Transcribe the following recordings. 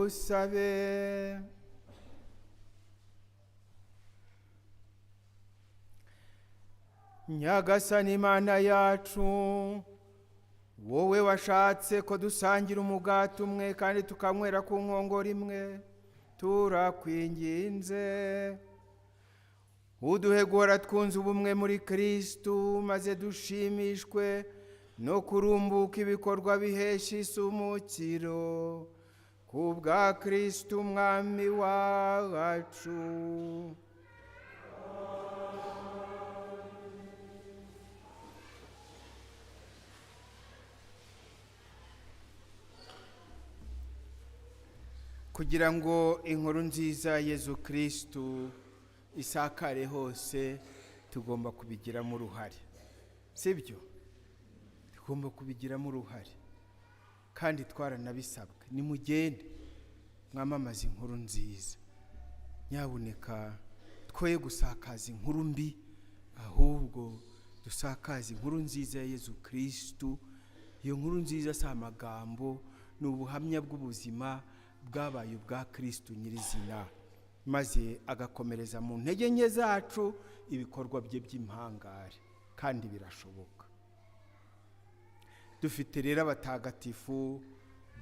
dusabe. Nyagasani Mana yacu, wowe washatse ko dusangira umugati umwe kandi tukanywera ku nkongoro imwe, turakwinginze uduhe guhora twunze ubumwe muri Kristo, maze dushimishwe no kurumbuka ibikorwa bihesha isi umukiro, ku bwa Kristo umwami wacu. Kugira ngo inkuru nziza Yezu Kristo isakare hose, tugomba kubigiramo uruhare, sibyo? Tugomba kubigiramo uruhare kandi twaranabisabwe. Nimugende mwamamaza inkuru nziza, nyabuneka twoye gusakaza inkuru mbi, ahubwo dusakaza inkuru nziza ya Yezu Kristo. Iyo nkuru nziza si amagambo, ni ubuhamya bw'ubuzima bwabaye ubwa Kristo nyirizina, maze agakomereza mu ntege nke zacu ibikorwa bye by'impangare, kandi birashoboka. Dufite rero abatagatifu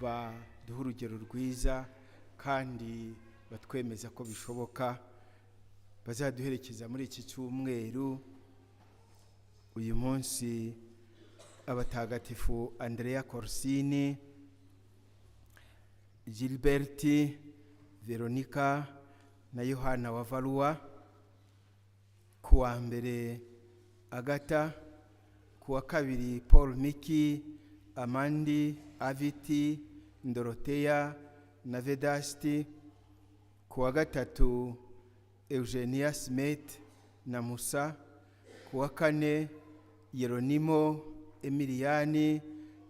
baduha urugero rwiza kandi batwemeza ko bishoboka, bazaduherekeza muri iki cyumweru. Uyu munsi abatagatifu Andrea Corsini, Gilberti, Veronica na Yohana wa Valua. Kuwa mbere Agata, kuwa kabiri Paul Miki, Amandi, Aviti, Ndoroteya na Vedasti. Kuwa gatatu Eugenia Smith na Musa. Kuwa kane Yeronimo, Emiliani,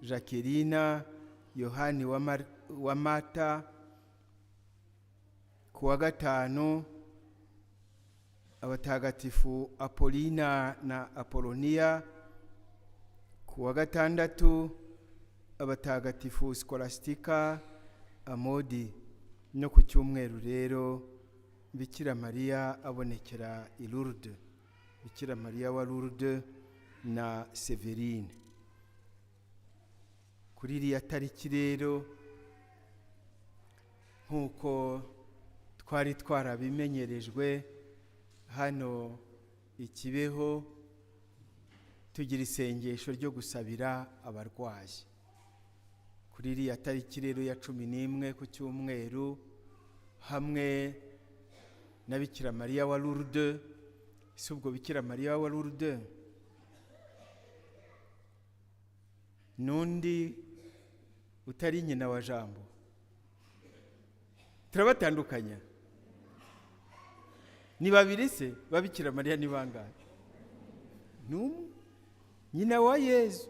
Jacqueline, Yohani wa Mata. Kuwa gatanu abatagatifu Apolina na Apolonia. Kuwa gatandatu abatagatifu Scholastica, Amodi. No ku cyumweru rero Bikira Mariya abonekera i Lourdes, Bikira Mariya wa Lourdes na Severine. Kuri iriya tariki rero, nk'uko twari twarabimenyerejwe hano i Kibeho, tugira isengesho ryo gusabira abarwayi. Kuri iriya tariki rero ya 11 ku cyumweru, hamwe na Bikira Mariya wa Lourdes. Si ubwo Bikira Mariya wa Lourdes nundi utari nyina wa Jambo? Turabatandukanya? Ni babiri se? Babikira Mariya ni bangahe? N'umwe, nyina wa Yezu.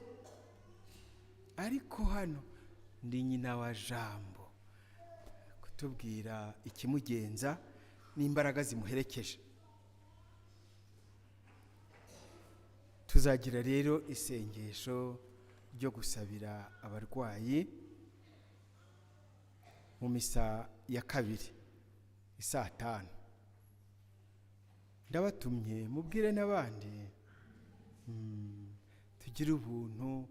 Ariko hano ndi nyina wa Jambo, kutubwira ikimugenza n'imbaraga zimuherekeje. Tuzagira rero isengesho ryo gusabira abarwayi mu misa ya kabiri saa 5. Ndabatumye mubwire n'abandi, tugire ubuntu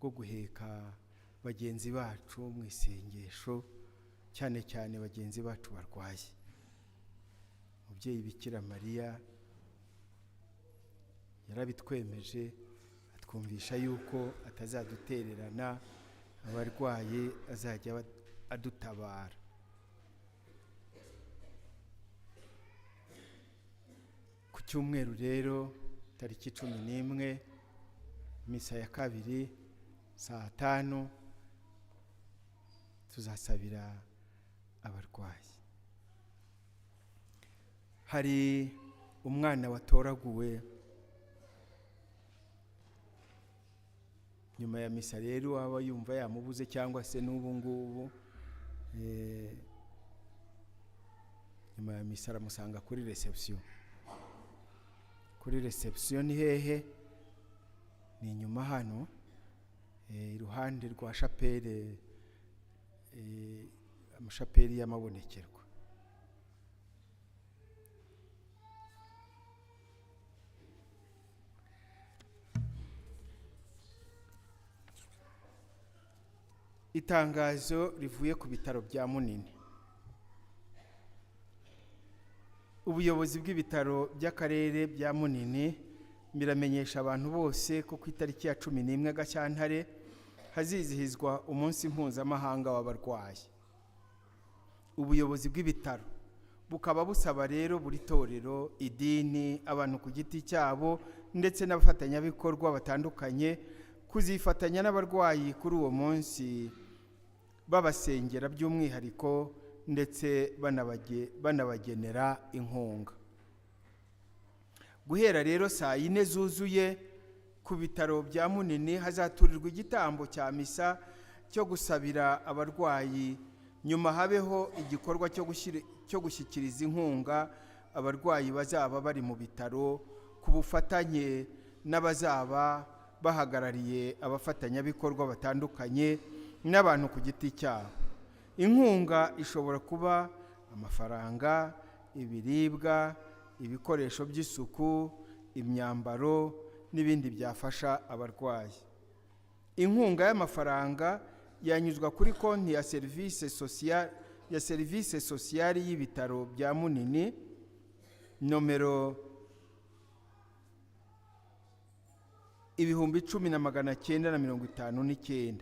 bwo guheka bagenzi bacu mu isengesho, cyane cyane bagenzi bacu barwaye. Umubyeyi Bikira Mariya yarabitwemeje, atwumvisha yuko atazadutererana, abarwaye azajya adutabara. Ku cyumweru rero tariki 11 misa ya kabiri saa 5 tuzasabira abarwayi. Hari umwana watoraguwe nyuma ya misa rero, waba yumva yamubuze cyangwa se n'ubu ngubu, nyuma ya misa aramusanga kuri reception. Kuri reception ni hehe? Ni inyuma hano, iruhande rwa chapelle, amashapeli y'amabonekerwa. Itangazo rivuye ku bitaro bya Munini. Ubuyobozi bw'ibitaro by'akarere bya Munini biramenyesha abantu bose ko ku itariki ya 11 Gashyantare hazizihizwa umunsi mpuzamahanga w'abarwayi. Ubuyobozi bw'ibitaro bukaba busaba rero buri torero, idini, abantu ku giti cyabo ndetse n'abafatanyabikorwa batandukanye kuzifatanya n'abarwayi kuri uwo munsi babasengera by'umwihariko ndetse banabagenera inkunga. Guhera rero saa 4 zuzuye ku bitaro bya Munini hazaturirwa igitambo cya misa cyo gusabira abarwayi, nyuma habeho igikorwa cyo gushyikiriza inkunga abarwayi bazaba bari mu bitaro ku bufatanye n'abazaba bahagarariye abafatanyabikorwa batandukanye n'abantu ku giti cyabo. Inkunga ishobora kuba amafaranga, ibiribwa, ibikoresho by'isuku, imyambaro n'ibindi byafasha abarwayi. Inkunga y'amafaranga yanyuzwa kuri konti ya service sociale y'ibitaro bya Munini nomero 10,959,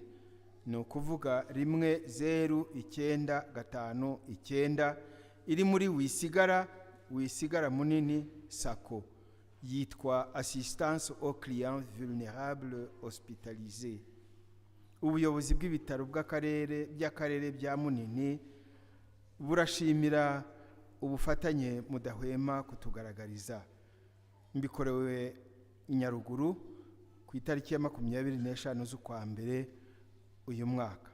ni ukuvuga 10,959 iri muri wisigara Munini Sako, yitwa Assistance aux clients vulnérables hospitalisés. Ubuyobozi bw'ibitaro by'akarere bya Munini burashimira ubufatanye mudahwema kutugaragariza. Mbikorewe Nyaruguru ku itariki ya 25 z'ukwa mbere uyu mwaka.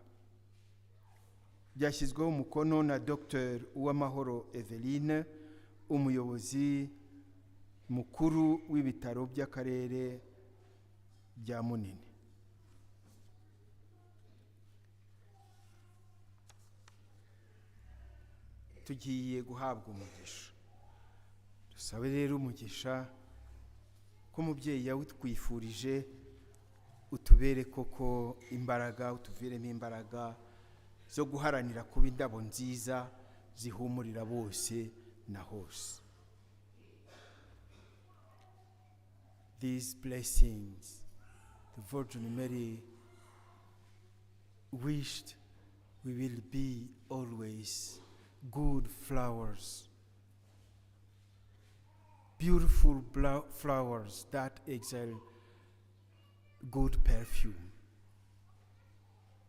Byashyizweho umukono na Dr. Uwamahoro Eveline, umuyobozi mukuru w'ibitaro by'akarere bya Munini. Tugiye guhabwa umugisha. Dusabe rero umugisha ko umubyeyi yawutwifurije utubere koko imbaraga, utuviremo imbaraga zo guharanira kuba indabo nziza zihumurira bose na hose. These blessings the Virgin Mary wished we will be always good flowers, beautiful flowers that exhale good perfume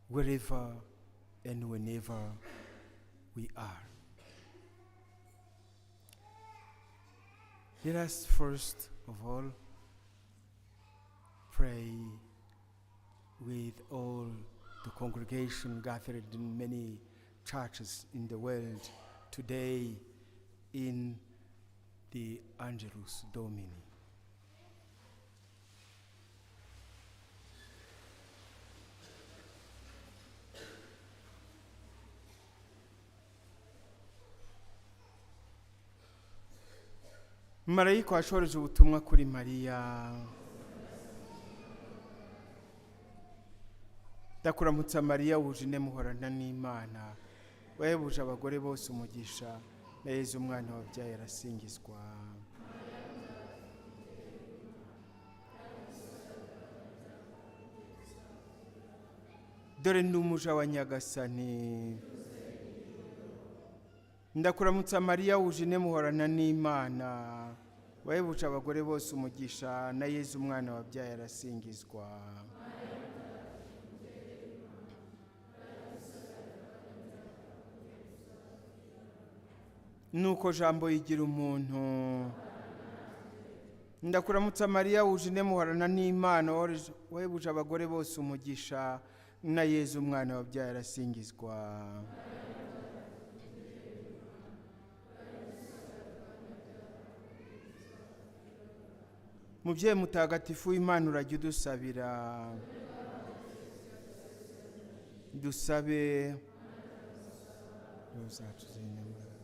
wherever and whenever we are. Let us first of all pray with all the congregation gathered in many churches in the world today in the Angelus Domini. Marayika washoreje ubutumwa kuri Mariya. Ndakuramutsa Mariya wuje muhorana n'Imana, wahebuje abagore bose umugisha, na Yezu umwana wabyaye arasingizwa. Dore ndi umuja wa Nyagasani. Ndakuramutsa Mariya wuje muhorana n'Imana, wahebuje abagore bose umugisha, na Yezu umwana wabyaye arasingizwa. Nuko jambo yigira umuntu. Ndakuramutsa Mariya wuje muhorana n'Imana, wahebuje abagore bose umugisha, na Yezu umwana wabyaye arasingizwa. Mubyeyi mutagatifu w'Imana urajya udusabira. Dusabe zacu z'inyamara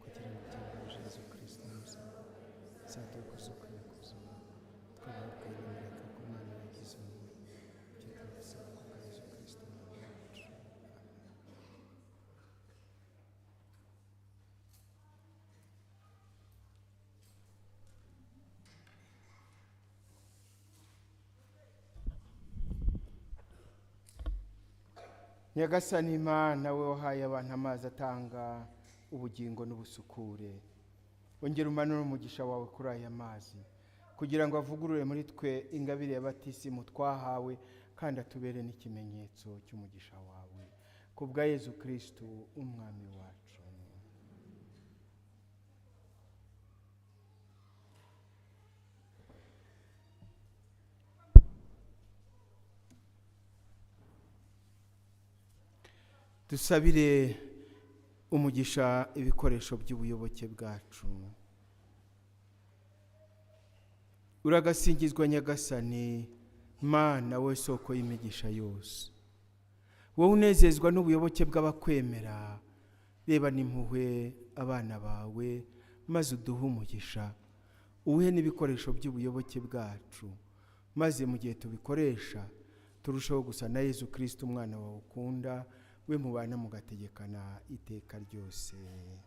kugira ngo tubashe Yesu Kristo sato kuzuka kuzuma twababwira imireka ku mwana yagize Igitambo Cya Yesu Kristo. Nyagasani Imana we wahaye abantu amazi atanga ubugingo n'ubusukure, ongera umanure umugisha wawe kuri aya mazi kugira ngo avugurure muri twe ingabire y'abatisimu twahawe kandi atubere n'ikimenyetso cy'umugisha wawe, ku bwa Yezu Kristo umwami wacu. Dusabire umugisha ibikoresho by'ubuyoboke bwacu. Uragasingizwa Nyagasani Mana, we soko y'imigisha yose, wowe unezezwa n'ubuyoboke bw'abakwemera, reba n'impuhwe abana bawe maze uduhe umugisha, uhe n'ibikoresho by'ubuyoboke bwacu, maze mu gihe tubikoresha turushaho gusa na Yezu Kristo umwana wawe ukunda, we mubana mugategekana iteka ryose. Alleluia.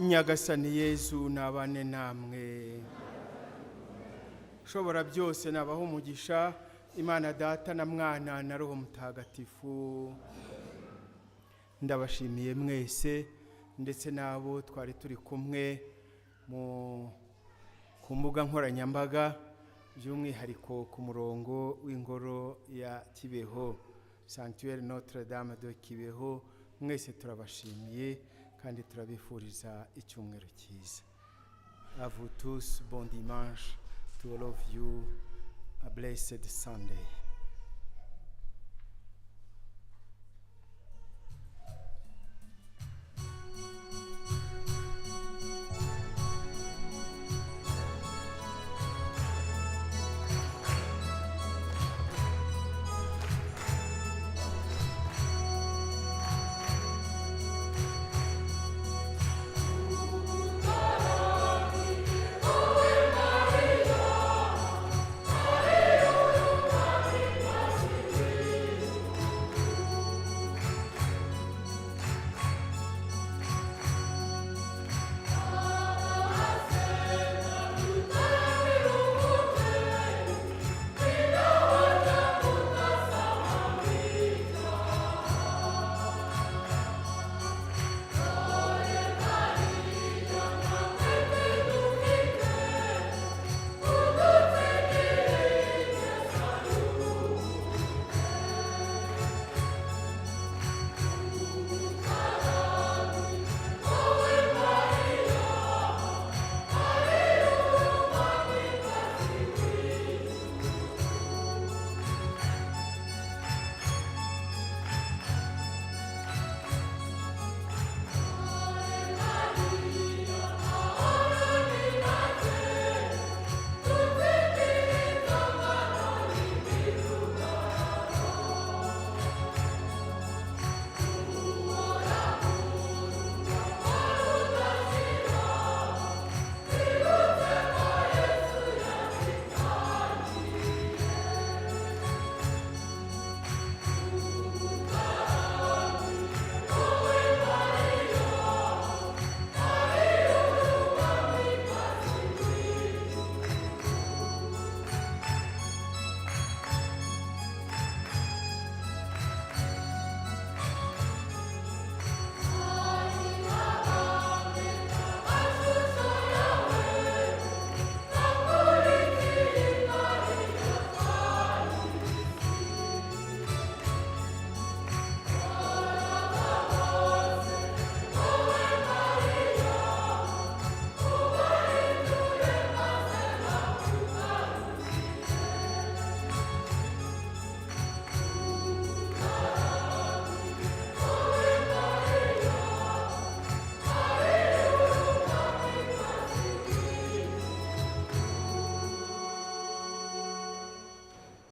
Nyagasani Yezu nabane namwe. Shobora byose nabaho umugisha, Imana Data na Mwana na Roho Mutagatifu. Ndabashimiye mwese ndetse nabo twari turi kumwe ku mbuga nkoranyambaga, by'umwihariko ku murongo w'ingoro ya Kibeho, Sanctuaire Notre-Dame de Kibeho. Mwese turabashimiye kandi turabifuriza icyumweru cyiza. À vous tous, bon dimanche. To all of you, a blessed Sunday.